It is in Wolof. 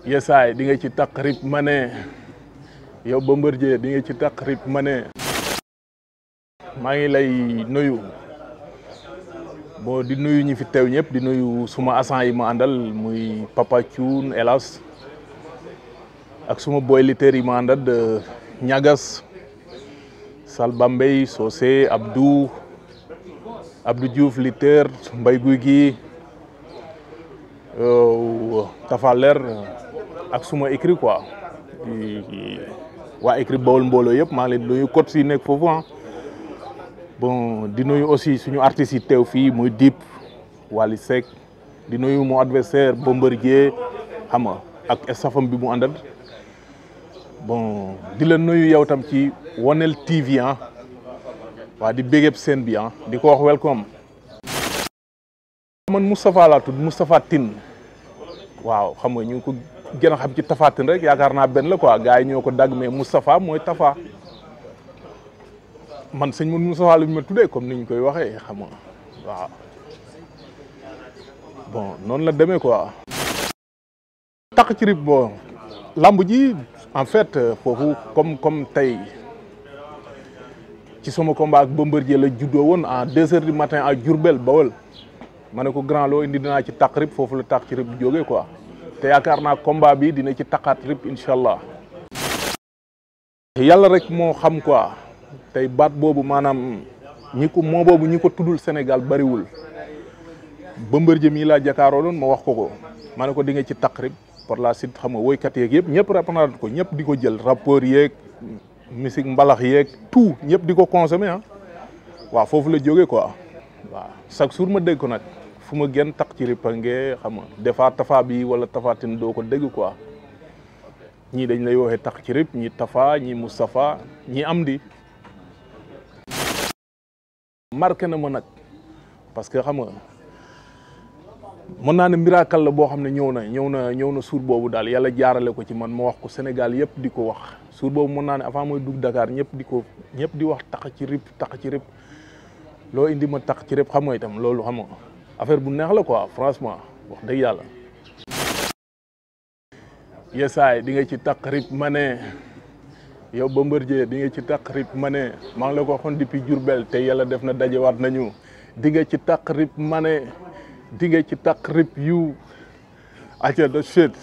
yesaay di nga ci takk rip ma ne yow Bombardier di nga ci takk rip ma ne maa ngi lay nuyu bon di nuyu ñi fi teew ñëpp di nuyu suma agent yi ma àndal muy Papa Thioune Elas ak suma boy lutteur yi ma àndal Ñagas Sal Bambey Socé Abdou Diouf lutteur Mbay Guy gi Tafaler ak suma écrit quoi waa écrit Bawol mbooloo yëpp maa ngi leen di nuyu coach yi nekk foofu bon di nuyu aussi suñu artistes yi teew fii muy Dip Wally Seck di nuyu mon adversaire Bombardier xam nga ak staffam bi mu àndal bon di la nuyu yow tam ci Wonel TV waa di bégeb seen bi di ko wax welcome. Man Moustapha laa tudd Moustapha Tine waaw xam nga ñu ngi ko gën a xam ci Tapha Tine rek yaakaar naa benn la quoi gars yi ñoo ko dagg mais Moustapha mooy Tafa man sëñ man Moustapha la ñu ma tuddee comme ni ñu koy waxee xam nga waaw bon noonu la demee quoi. Takk ci rib bon lamb ji en fait foofu comme tey ci sama combat ak Bombardier la juddoo woon à 2 heures du matin à Diourbel Bawol ma ne ko grand loo indi dinaa ci takk rib foofu la takk ci rib jógee quoi te yaakaar naa combat bi dina ci takkaat rib incha allah. yàlla rek moo xam quoi tey baat boobu maanaam ñi ko tuddul Sénégal bariwul Bombardier mii laa jàkkaaroo doon ma wax ko ma ne ko di nga ci takk rib par la suite xam nga woykat yeeg yëpp ñëpp reprendre ko ñëpp di ko jël rappeur yeeg musique mbalax yeeg tout ñëpp di ko consommer waaw foofu la jógee quoi waaw chaque jour ma dégg ko nag fu ma gën takk ci rib ngee xam nga defaat Tafa bi wala Tapha Tine doo ko dégg quoi ñii dañ lay waxee takk ci rib ñi Tafa ñi Moustapha ñi Amdi marqué na ma nag parce que xam nga mën naa ne miracle la boo xam ne ñëw na suur boobu daal yàlla jaarale ko ci man ma wax ko Sénégal yëpp di ko wax suur boobu mën naa ne avant mooy dugg Dakar ñëpp di wax takk ci rib loo indi ma takk ci rib xam nga itam loolu xam nga affaire bu neex la quoi franchement wax dëgg yàlla. yesaay di nga ci takk rib ma ne yow Bombardier di nga ci takk rib ma ne maa ngi la ko waxoon depuis Diourbel te yàlla def na dajewaat nañu di nga ci takk rib ma ne di nga ci takk rib yu aca da shit